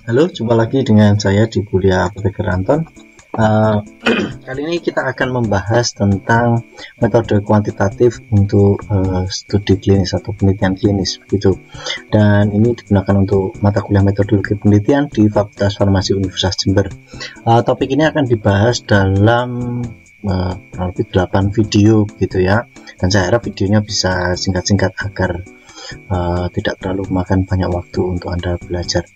Halo, jumpa lagi dengan saya di Kuliah Apoteker Anton. Kali ini kita akan membahas tentang metode kuantitatif untuk studi klinis atau penelitian klinis begitu. Dan ini digunakan untuk mata kuliah metodologi penelitian di Fakultas Farmasi Universitas Jember. Topik ini akan dibahas dalam kurang lebih 8 video gitu ya. Dan saya harap videonya bisa singkat-singkat agar tidak terlalu memakan banyak waktu untuk Anda belajar.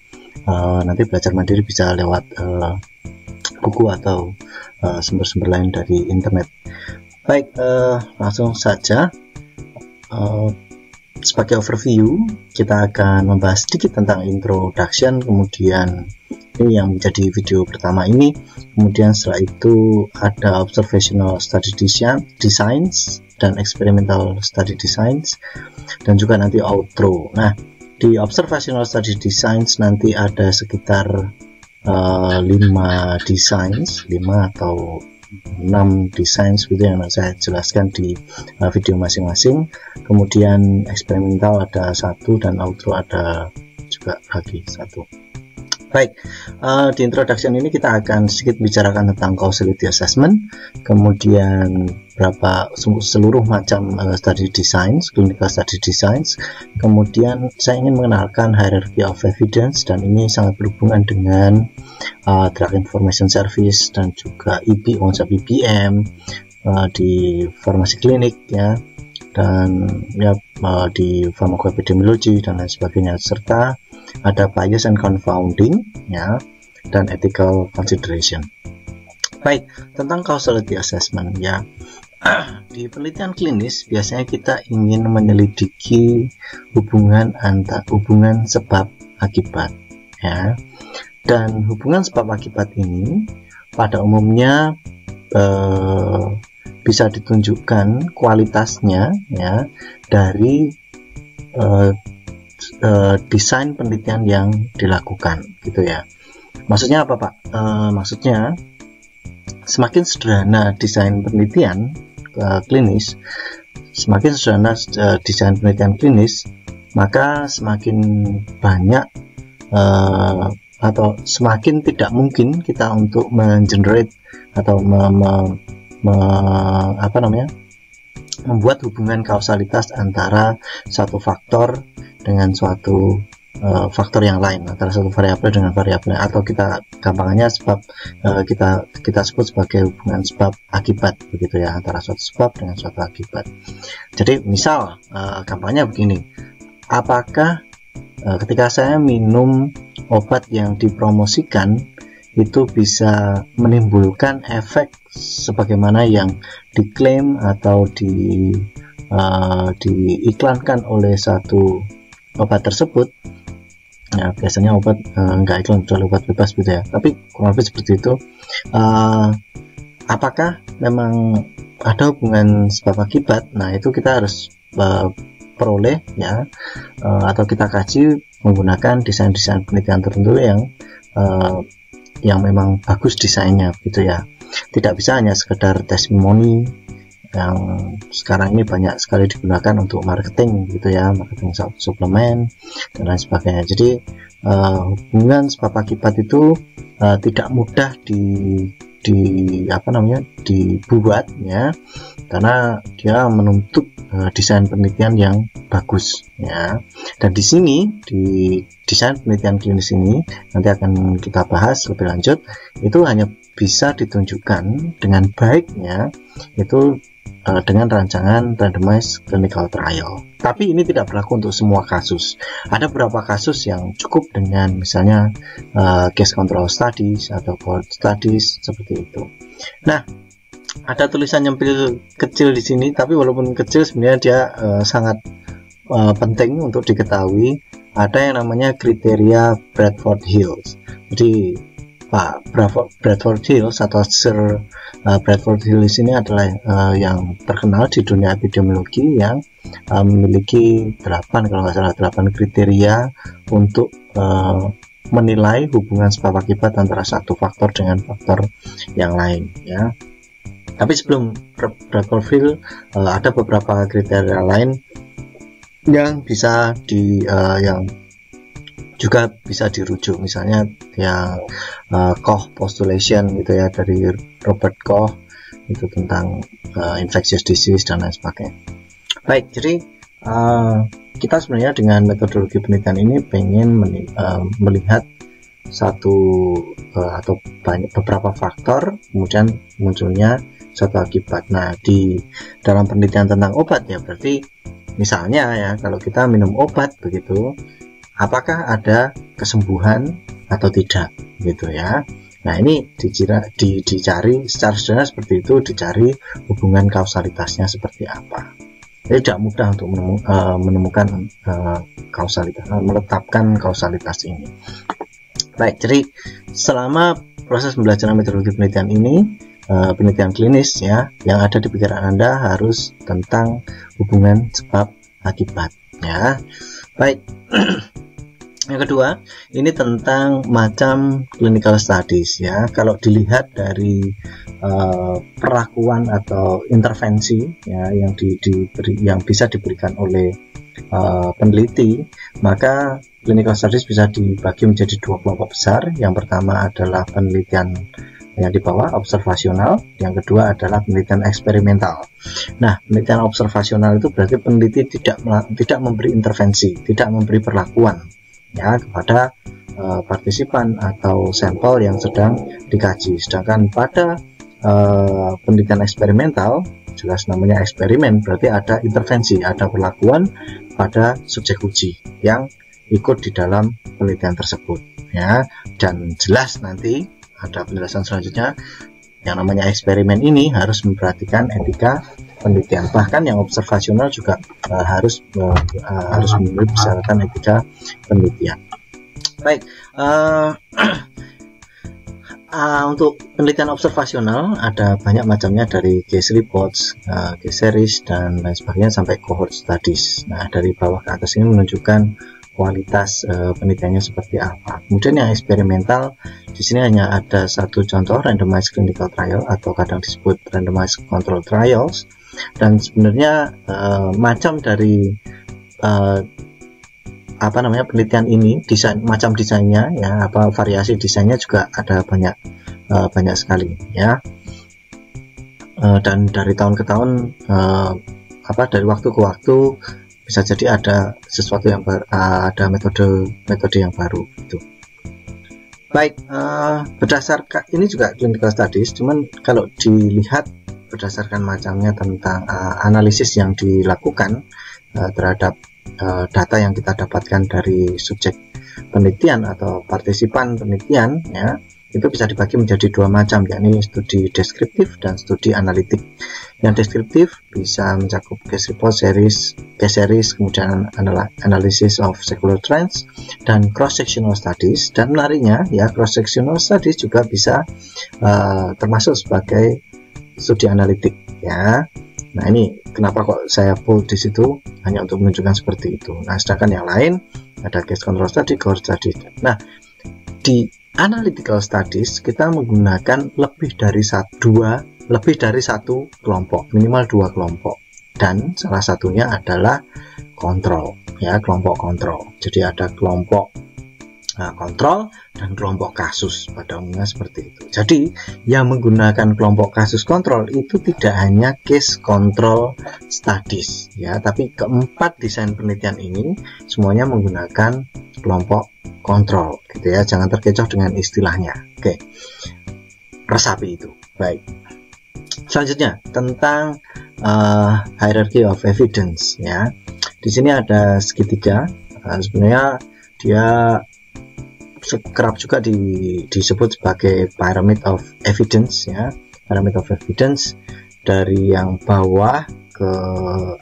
Nanti belajar mandiri bisa lewat buku atau sumber-sumber lain dari internet. Baik, langsung saja. Sebagai overview, kita akan membahas sedikit tentang introduction, kemudian ini yang menjadi video pertama ini, kemudian setelah itu ada observational study designs dan experimental study designs, dan juga nanti outro. Nah, di observational study designs nanti ada sekitar 5 atau 6 designs gitu yang saya jelaskan di video masing-masing. Kemudian eksperimental ada 1 dan outro ada juga lagi 1. Baik, di introduction ini kita akan sedikit bicarakan tentang causality assessment, kemudian seluruh macam study designs, clinical study designs. Kemudian saya ingin mengenalkan hierarchy of evidence, dan ini sangat berhubungan dengan drug information service dan juga konsep IPM di farmasi klinik ya, dan ya di farmakoepidemiologi dan lain sebagainya, serta ada bias and confounding ya, dan ethical consideration. Baik, tentang causality assessment ya. Di penelitian klinis biasanya kita ingin menyelidiki hubungan sebab akibat ya. Dan hubungan sebab akibat ini pada umumnya bisa ditunjukkan kualitasnya ya dari desain penelitian yang dilakukan gitu ya. Maksudnya apa Pak? Maksudnya semakin sederhana desain penelitian klinis, semakin sederhana desain penelitian klinis, maka semakin banyak atau semakin tidak mungkin kita untuk mengenerate atau membuat hubungan kausalitas antara satu faktor dengan suatu faktor yang lain, antara satu variabel dengan variabel, atau kita gampangannya kita sebut sebagai hubungan sebab akibat begitu ya, antara suatu sebab dengan suatu akibat. Jadi misal gampangnya begini, apakah ketika saya minum obat yang dipromosikan itu bisa menimbulkan efek sebagaimana yang diklaim atau diiklankan oleh satu obat tersebut? Nah, biasanya obat nggak iklan, kecuali obat bebas gitu ya, tapi kurang lebih seperti itu. Apakah memang ada hubungan sebab akibat? Nah, itu kita harus peroleh ya, atau kita kaji menggunakan desain-desain penelitian tertentu yang memang bagus desainnya gitu ya. Tidak bisa hanya sekedar testimoni yang sekarang ini banyak sekali digunakan untuk marketing gitu ya, marketing suplemen dan lain sebagainya. Jadi hubungan sebab akibat itu tidak mudah dibuat ya, karena dia menuntut desain penelitian yang bagus ya. Dan di sini di desain penelitian klinis ini nanti akan kita bahas lebih lanjut, itu hanya bisa ditunjukkan dengan baiknya itu dengan rancangan randomized clinical trial. Tapi ini tidak berlaku untuk semua kasus. Ada beberapa kasus yang cukup dengan misalnya case control studies atau cohort studies seperti itu. Nah, ada tulisan nyempil kecil di sini, tapi walaupun kecil sebenarnya dia sangat penting untuk diketahui. Ada yang namanya kriteria Bradford-Hills. Jadi Pak Bradford Hills atau Sir Bradford Hills ini adalah yang terkenal di dunia epidemiologi, yang memiliki 8 kriteria untuk menilai hubungan sebab akibat antara satu faktor dengan faktor yang lain ya. Tapi sebelum Bradford Hills ada beberapa kriteria lain yang bisa juga bisa dirujuk, misalnya yang Koch postulation gitu ya, dari Robert Koch, itu tentang infectious disease dan lain sebagainya. Baik, jadi kita sebenarnya dengan metodologi penelitian ini pengen melihat satu atau beberapa faktor, kemudian munculnya satu akibat. Nah, di dalam penelitian tentang obat ya, berarti misalnya ya, kalau kita minum obat begitu, apakah ada kesembuhan atau tidak gitu ya. Nah, ini dicari secara sederhana seperti itu, dicari hubungan kausalitasnya seperti apa. Jadi tidak mudah untuk menemukan kausalitas, menetapkan kausalitas ini. Baik, jadi selama proses pembelajaran metodologi penelitian ini, penelitian klinis ya, yang ada di pikiran Anda harus tentang hubungan sebab akibat ya. Baik. Yang kedua, ini tentang macam clinical studies ya. Kalau dilihat dari perlakuan atau intervensi ya, yang yang bisa diberikan oleh peneliti, maka clinical studies bisa dibagi menjadi dua kelompok besar. Yang pertama adalah penelitian yang di bawah observasional, yang kedua adalah penelitian eksperimental. Nah, penelitian observasional itu berarti peneliti tidak memberi intervensi, tidak memberi perlakuan ya kepada partisipan atau sampel yang sedang dikaji. Sedangkan pada penelitian eksperimental, jelas namanya eksperimen, berarti ada intervensi, ada perlakuan pada subjek uji yang ikut di dalam penelitian tersebut ya. Dan jelas nanti ada penjelasan selanjutnya, yang namanya eksperimen ini harus memperhatikan etika penelitian. Bahkan yang observasional juga harus memiliki persyaratan etika penelitian. Baik, untuk penelitian observasional ada banyak macamnya, dari case reports, case series dan lain sebagainya sampai cohort studies. Nah, dari bawah ke atas ini menunjukkan kualitas penelitiannya seperti apa. Kemudian yang eksperimental, di sini hanya ada satu contoh, randomized clinical trial atau kadang disebut randomized control trials. Dan sebenarnya macam dari penelitian ini, macam desainnya ya, variasi desainnya juga ada banyak sekali ya. Dan dari tahun ke tahun, dari waktu ke waktu bisa jadi ada sesuatu yang ada metode yang baru gitu. Baik, berdasarkan ini juga clinical studies, cuman kalau dilihat berdasarkan macamnya tentang analisis yang dilakukan terhadap data yang kita dapatkan dari subjek penelitian atau partisipan penelitian ya, itu bisa dibagi menjadi dua macam, yakni studi deskriptif dan studi analitik. Yang deskriptif bisa mencakup case report, case series, kemudian analysis of secular trends dan cross sectional studies. Dan menariknya ya, cross sectional studies juga bisa termasuk sebagai studi analitik ya. Nah, ini kenapa kok saya pull di situ, hanya untuk menunjukkan seperti itu. Nah, sedangkan yang lain ada case control study, cohort study. Nah, di analytical studies kita menggunakan lebih dari satu kelompok, minimal 2 kelompok, dan salah satunya adalah kontrol ya, kelompok kontrol. Jadi ada kelompok kontrol dan kelompok kasus, pada umumnya seperti itu. Jadi yang menggunakan kelompok kasus kontrol itu tidak hanya case control studies ya, tapi keempat desain penelitian ini semuanya menggunakan kelompok kontrol gitu ya, jangan terkecoh dengan istilahnya. Oke, resapi itu. Baik, selanjutnya tentang hierarchy of evidence ya. Di sini ada segitiga, sebenarnya dia kerap juga disebut sebagai pyramid of evidence ya, pyramid of evidence. Dari yang bawah ke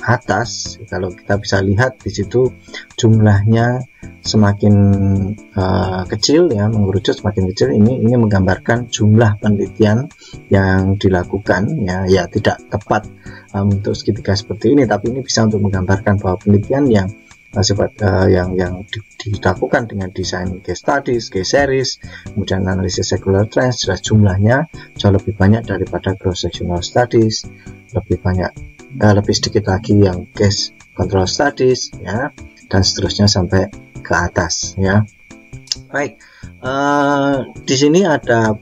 atas, kalau kita bisa lihat di situ jumlahnya semakin kecil ya, mengerucut semakin kecil. Ini menggambarkan jumlah penelitian yang dilakukan ya tidak tepat untuk segitiga seperti ini, tapi ini bisa untuk menggambarkan bahwa penelitian yang yang dilakukan dengan desain case studies, case series, kemudian analisis secular trends, jelas jumlahnya jauh lebih banyak daripada cross sectional studies, lebih sedikit lagi yang case control studies ya, dan seterusnya sampai ke atas ya. Baik, di sini ada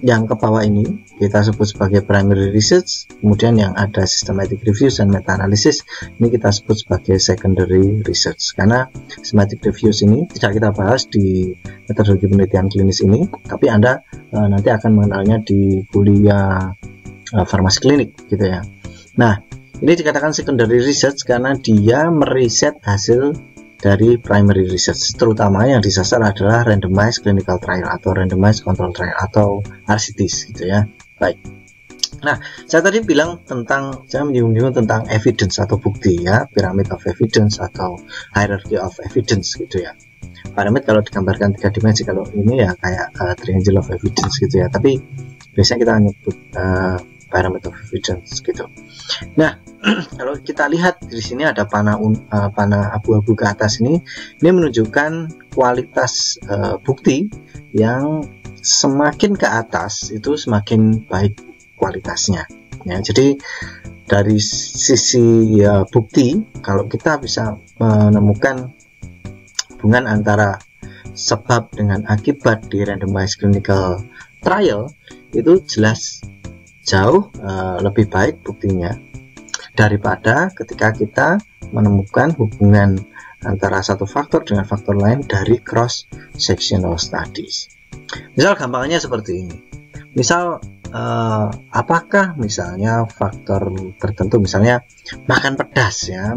yang ke bawah ini kita sebut sebagai primary research, kemudian yang ada systematic reviews dan meta analysis ini kita sebut sebagai secondary research. Karena systematic reviews ini tidak kita bahas di metodologi penelitian klinis ini, tapi Anda nanti akan mengenalnya di kuliah farmasi klinik gitu ya. Nah, ini dikatakan secondary research karena dia meriset hasil dari primary research, terutama yang disasar adalah randomized clinical trial atau randomized control trial atau RCTs gitu ya. Baik. Nah, saya tadi bilang saya menyinggung tentang evidence atau bukti ya, pyramid of evidence atau hierarchy of evidence gitu ya. Pyramid kalau digambarkan 3 dimensi, kalau ini ya kayak triangle of evidence gitu ya. Tapi biasanya kita nyebut pyramid of evidence gitu. Nah, kalau kita lihat di sini ada panah abu-abu ke atas ini menunjukkan kualitas bukti yang semakin ke atas itu semakin baik kualitasnya. Ya, jadi dari sisi bukti, kalau kita bisa menemukan hubungan antara sebab dengan akibat di randomized clinical trial itu jelas jauh lebih baik buktinya daripada ketika kita menemukan hubungan antara satu faktor dengan faktor lain dari cross sectional studies. Misal gampangnya seperti ini. Misal apakah misalnya faktor tertentu, misalnya makan pedas ya,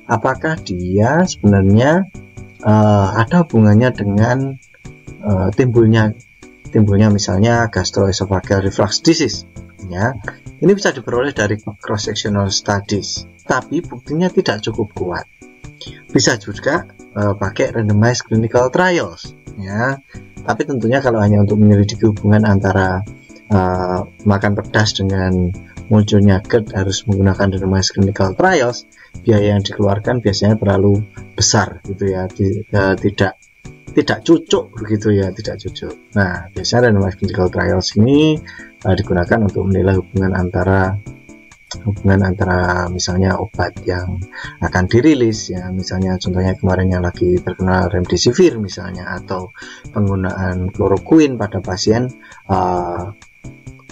apakah dia sebenarnya ada hubungannya dengan timbulnya misalnya gastroesophageal reflux disease ya. Ini bisa diperoleh dari cross sectional studies, tapi buktinya tidak cukup kuat. Bisa juga pakai randomized clinical trials ya, tapi tentunya kalau hanya untuk menyelidiki hubungan antara makan pedas dengan munculnya GERD harus menggunakan randomized clinical trials, biaya yang dikeluarkan biasanya terlalu besar gitu ya, tidak cocok begitu ya, tidak cocok. Nah, biasanya randomized clinical trials ini digunakan untuk menilai hubungan antara misalnya obat yang akan dirilis ya, misalnya contohnya kemarin yang lagi terkenal remdesivir misalnya, atau penggunaan kloroquine pada pasien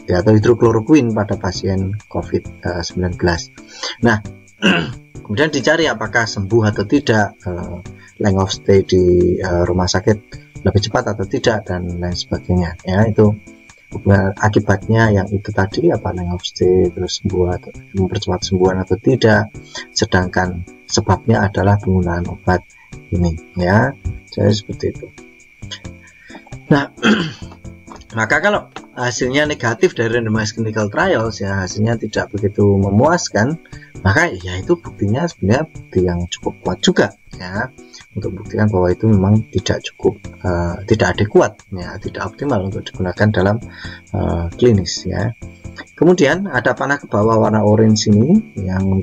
atau hidrokloroquine pada pasien COVID-19. Nah, kemudian dicari apakah sembuh atau tidak, length of stay di rumah sakit lebih cepat atau tidak, dan lain sebagainya ya. Itu akibatnya yang itu tadi, apa length of stay, terus sembuh atau mempercepat sembuhan atau tidak, sedangkan sebabnya adalah penggunaan obat ini ya. Jadi seperti itu. Nah, maka kalau hasilnya negatif dari randomized clinical trials ya, hasilnya tidak begitu memuaskan, maka ya itu buktinya sebenarnya bukti yang cukup kuat juga ya, untuk membuktikan bahwa itu memang tidak cukup, tidak adekuat ya, tidak optimal untuk digunakan dalam klinis ya. Kemudian ada panah ke bawah warna orange ini yang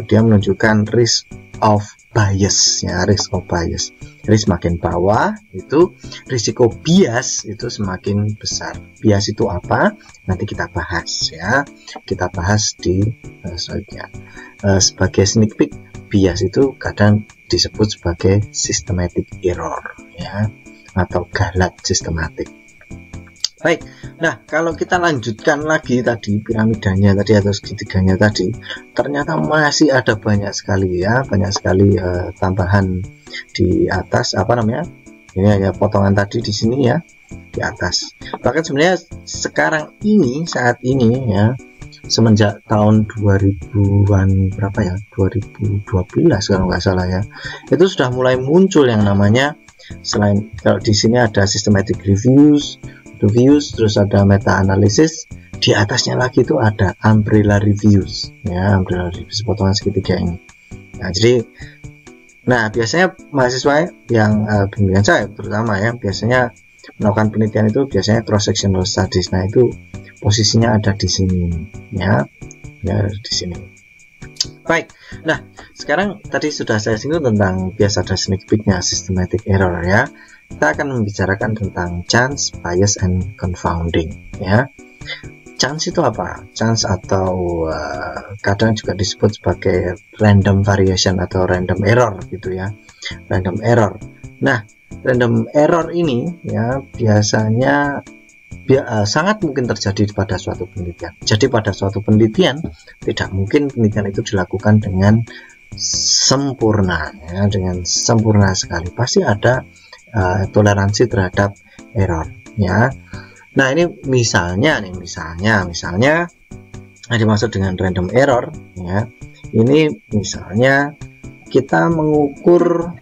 dia menunjukkan risk of bias ya, risk makin bawah itu risiko bias itu semakin besar. Bias itu apa? Nanti kita bahas ya, kita bahas di selanjutnya. Sebagai sneak peek, bias itu kadang disebut sebagai systematic error ya, atau galat sistematik. Baik, nah kalau kita lanjutkan lagi tadi piramidanya tadi atau segitiganya tadi, ternyata masih ada banyak sekali tambahan di atas, ini hanya potongan tadi di sini ya, di atas. Bahkan sebenarnya sekarang ini, saat ini ya, semenjak tahun 2000-an 2012 kalau nggak salah ya, itu sudah mulai muncul yang namanya, selain kalau di sini ada systematic reviews, terus ada meta analysis, di atasnya lagi itu ada umbrella reviews ya, potongan segitiga ini. Nah, biasanya mahasiswa yang bimbingan saya terutama ya, biasanya melakukan penelitian itu biasanya cross sectional studies. Nah, itu posisinya ada di sini ya di sini. Baik, nah sekarang tadi sudah saya singgung tentang biasa ada sneak peeknya systematic error ya. Kita akan membicarakan tentang chance, bias, and confounding ya. Chance itu apa? Chance atau kadang juga disebut sebagai random variation atau random error gitu ya, random error. Nah, random error ini ya biasanya sangat mungkin terjadi pada suatu penelitian. Jadi pada suatu penelitian tidak mungkin penelitian itu dilakukan dengan sempurna ya, dengan sempurna sekali. Pasti ada toleransi terhadap error ya. Nah, ini misalnya yang dimaksud dengan random error ya. Ini misalnya kita mengukur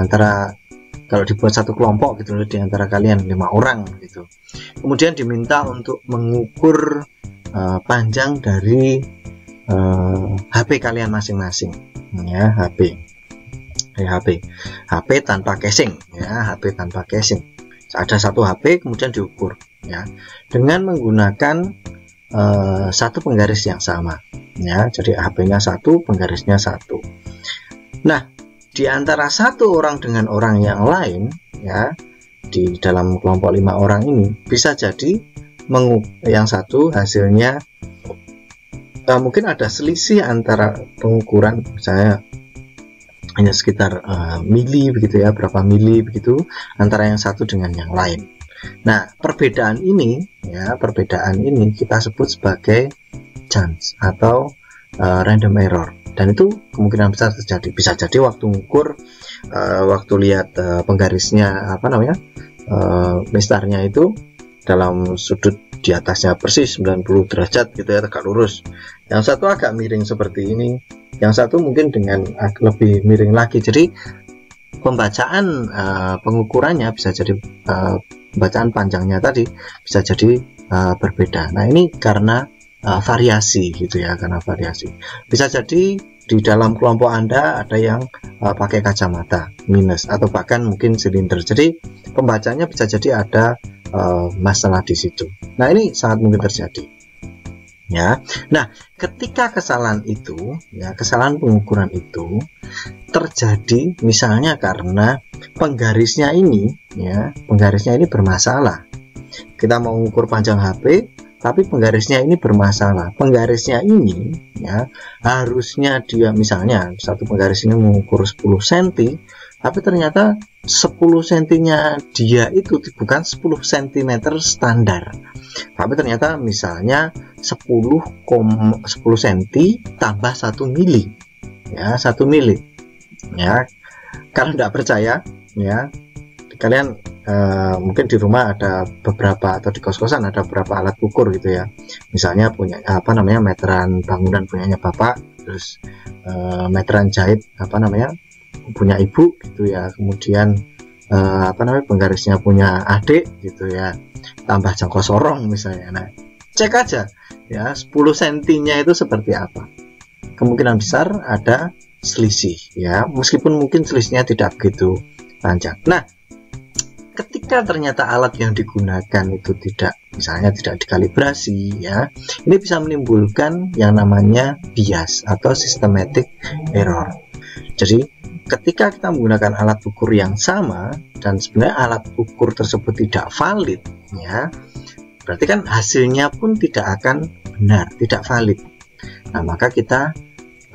antara, kalau dibuat satu kelompok gitu loh, di antara kalian 5 orang gitu. Kemudian diminta untuk mengukur panjang dari HP kalian masing-masing ya, HP tanpa casing ya, HP tanpa casing. Ada satu HP kemudian diukur ya dengan menggunakan satu penggaris yang sama ya. Jadi HP-nya satu, penggarisnya satu. Nah, di antara satu orang dengan orang yang lain ya, di dalam kelompok 5 orang ini bisa jadi yang satu hasilnya mungkin ada selisih antara pengukuran, misalnya hanya sekitar mili begitu ya, berapa mili begitu antara yang satu dengan yang lain. Nah, perbedaan ini kita sebut sebagai chance atau random error, dan itu kemungkinan besar terjadi. Bisa jadi waktu mengukur, waktu lihat penggarisnya mistarnya itu dalam sudut di atasnya persis 90 derajat gitu ya, tegak lurus. Yang satu agak miring seperti ini, yang satu mungkin dengan lebih miring lagi. Jadi pembacaan pengukurannya bisa jadi pembacaan panjangnya tadi bisa jadi berbeda. Nah, ini karena variasi gitu ya, karena variasi. Bisa jadi di dalam kelompok Anda ada yang pakai kacamata minus atau bahkan mungkin silinder. Jadi pembacanya bisa jadi ada masalah di situ. Nah, ini sangat mungkin terjadi ya. Nah, ketika kesalahan itu ya, kesalahan pengukuran itu terjadi misalnya karena penggarisnya ini bermasalah. Kita mau mengukur panjang HP tapi penggarisnya ini bermasalah. Penggarisnya ini ya, harusnya dia misalnya satu penggaris ini mengukur 10 cm, tapi ternyata 10 cm-nya dia itu bukan 10 cm standar, tapi ternyata misalnya 10 cm tambah 1 mili ya, 1 mili ya. Kalau tidak percaya ya, kalian mungkin di rumah ada beberapa, atau di kos-kosan ada beberapa alat ukur gitu ya. Misalnya punya meteran bangunan punyanya bapak, terus meteran jahit punya ibu gitu ya. Kemudian penggarisnya punya adik gitu ya, tambah jangkau sorong misalnya. Nah, cek aja ya 10 cm-nya itu seperti apa. Kemungkinan besar ada selisih ya, meskipun mungkin selisihnya tidak begitu panjang. Nah, ketika ternyata alat yang digunakan itu tidak dikalibrasi ya, ini bisa menimbulkan yang namanya bias atau systematic error. Jadi ketika kita menggunakan alat ukur yang sama dan sebenarnya alat ukur tersebut tidak valid ya, berarti kan hasilnya pun tidak akan benar, tidak valid. Nah, maka kita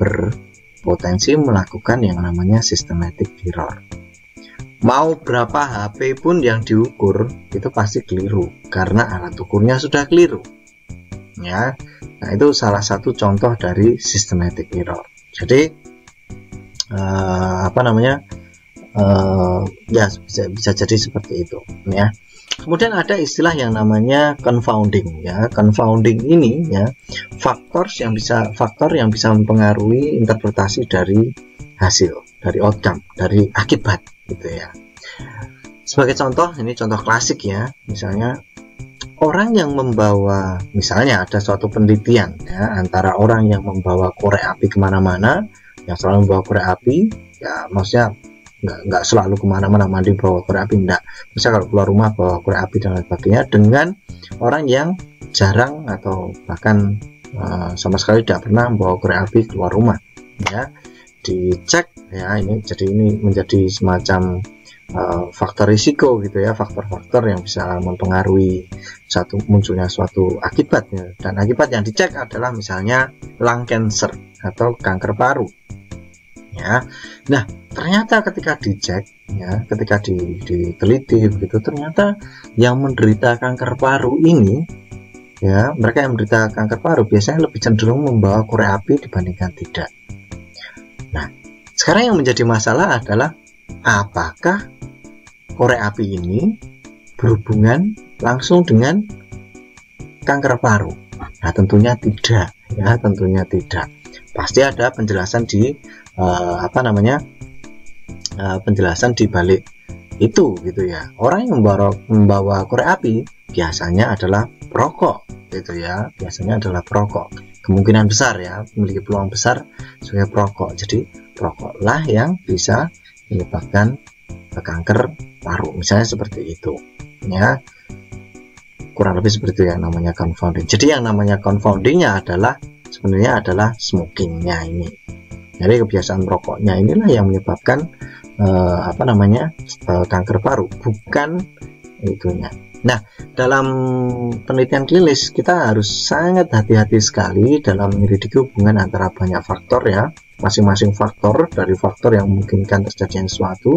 berpotensi melakukan yang namanya systematic error. Mau berapa HP pun yang diukur itu pasti keliru karena alat ukurnya sudah keliru ya. Nah, itu salah satu contoh dari systematic error. Jadi ya bisa jadi seperti itu ya. Kemudian ada istilah yang namanya confounding ya. Confounding ini ya, faktor yang bisa mempengaruhi interpretasi dari hasil, dari outcome, dari akibat gitu ya. Sebagai contoh, ini contoh klasik ya, misalnya orang yang membawa, misalnya ada suatu penelitian ya, antara orang yang membawa korek api kemana-mana, yang selalu membawa korek api ya, maksudnya nggak selalu kemana-mana mandi bawa korek api, enggak. Misalnya kalau keluar rumah bawa korek api dan lain sebagainya, dengan orang yang jarang atau bahkan sama sekali tidak pernah membawa korek api keluar rumah ya. Dicek ya, ini menjadi semacam faktor risiko gitu ya, faktor-faktor yang bisa mempengaruhi munculnya suatu akibatnya. Dan akibat yang dicek adalah misalnya lung cancer atau kanker paru ya. Nah, ternyata ketika dicek ya, ketika diteliti begitu, ternyata yang menderita kanker paru ini ya, mereka yang menderita kanker paru biasanya lebih cenderung membawa korek api dibandingkan tidak. Nah, sekarang yang menjadi masalah adalah apakah korek api ini berhubungan langsung dengan kanker paru? Nah, tentunya tidak ya, tentunya tidak. Pasti ada penjelasan di penjelasan di balik itu gitu ya. Orang yang membawa korek api biasanya adalah perokok gitu ya, biasanya adalah perokok. Kemungkinan besar ya, memiliki peluang besar sebagai perokok. Jadi perokoklah yang bisa menyebabkan kanker paru, misalnya seperti itu ya, kurang lebih seperti itu yang namanya confounding. Jadi yang namanya confoundingnya adalah sebenarnya adalah smokingnya ini. Jadi kebiasaan merokoknya inilah yang menyebabkan kanker paru, bukan itunya. Nah, dalam penelitian klinis kita harus sangat hati-hati sekali dalam menyelidiki hubungan antara banyak faktor ya, masing-masing faktor dari faktor yang memungkinkan terjadinya sesuatu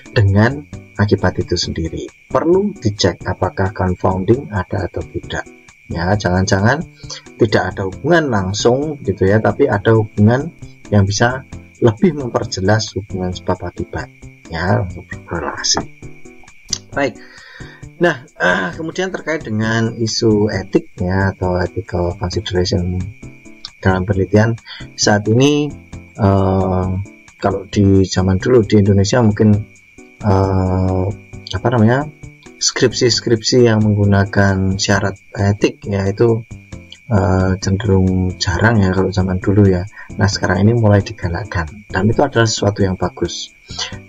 dengan akibat itu sendiri. Perlu dicek apakah confounding ada atau tidak. Ya, jangan-jangan tidak ada hubungan langsung gitu ya, tapi ada hubungan yang bisa lebih memperjelas hubungan sebab akibat ya, berrelasi. Baik. Nah, kemudian terkait dengan isu etik ya, atau ethical consideration dalam penelitian saat ini, kalau di zaman dulu di Indonesia mungkin skripsi-skripsi yang menggunakan syarat etik ya itu cenderung jarang ya kalau zaman dulu ya. Nah, sekarang ini mulai digalakkan dan itu adalah sesuatu yang bagus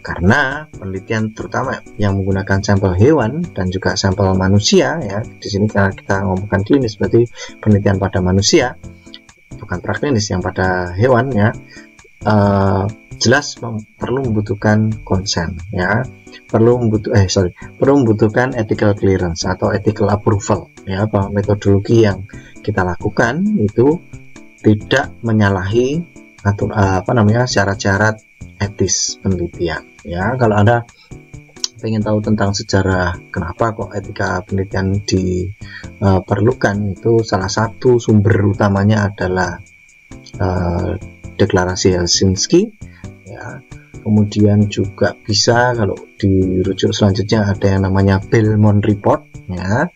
karena penelitian terutama yang menggunakan sampel hewan dan juga sampel manusia ya, di sini karena kita ngomongkan klinis berarti penelitian pada manusia bukan praklinis, yang pada hewan ya, jelas perlu membutuhkan konsen ya, perlu membutuhkan ethical clearance atau ethical approval ya, bahwa metodologi yang kita lakukan itu tidak menyalahi atau syarat-syarat etis penelitian ya. Kalau Anda ingin tahu tentang sejarah kenapa kok etika penelitian diperlukan, itu salah satu sumber utamanya adalah deklarasi Helsinki ya. Kemudian juga bisa kalau dirujuk selanjutnya ada yang namanya Belmont Report ya.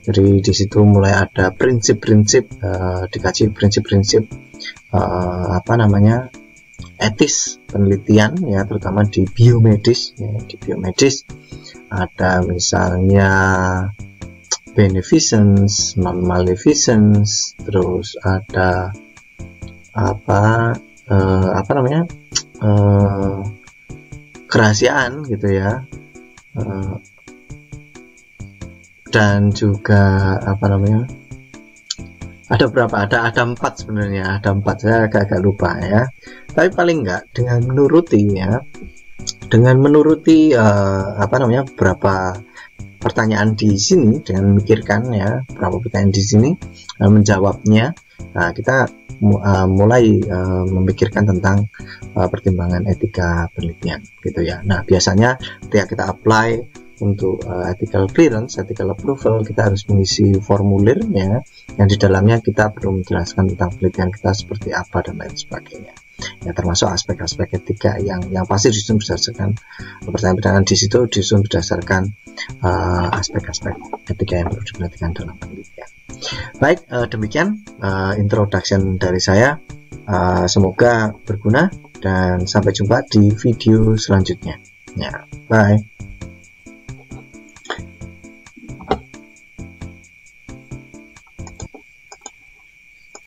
Jadi di situ mulai ada prinsip-prinsip, dikaji prinsip-prinsip etis penelitian ya, terutama di biomedis ya. Di biomedis ada misalnya beneficence, non-maleficence, terus ada kerahasiaan gitu ya, dan juga ada berapa, ada 4 sebenarnya, ada 4, saya agak lupa ya, tapi paling enggak dengan menuruti beberapa pertanyaan di sini, dengan memikirkan ya beberapa pertanyaan di sini, menjawabnya, nah kita mulai memikirkan tentang pertimbangan etika penelitian gitu ya. Nah, biasanya ketika kita apply untuk ethical clearance, ethical approval, kita harus mengisi formulir ya, yang di dalamnya kita perlu menjelaskan tentang penelitian kita seperti apa dan lain sebagainya ya, termasuk aspek-aspek etika yang pasti disusun berdasarkan pertanyaan-pertanyaan di situ, disusun berdasarkan aspek-aspek etika yang perlu diperhatikan dalam penelitian. Baik, demikian introduction dari saya, semoga berguna dan sampai jumpa di video selanjutnya ya, bye.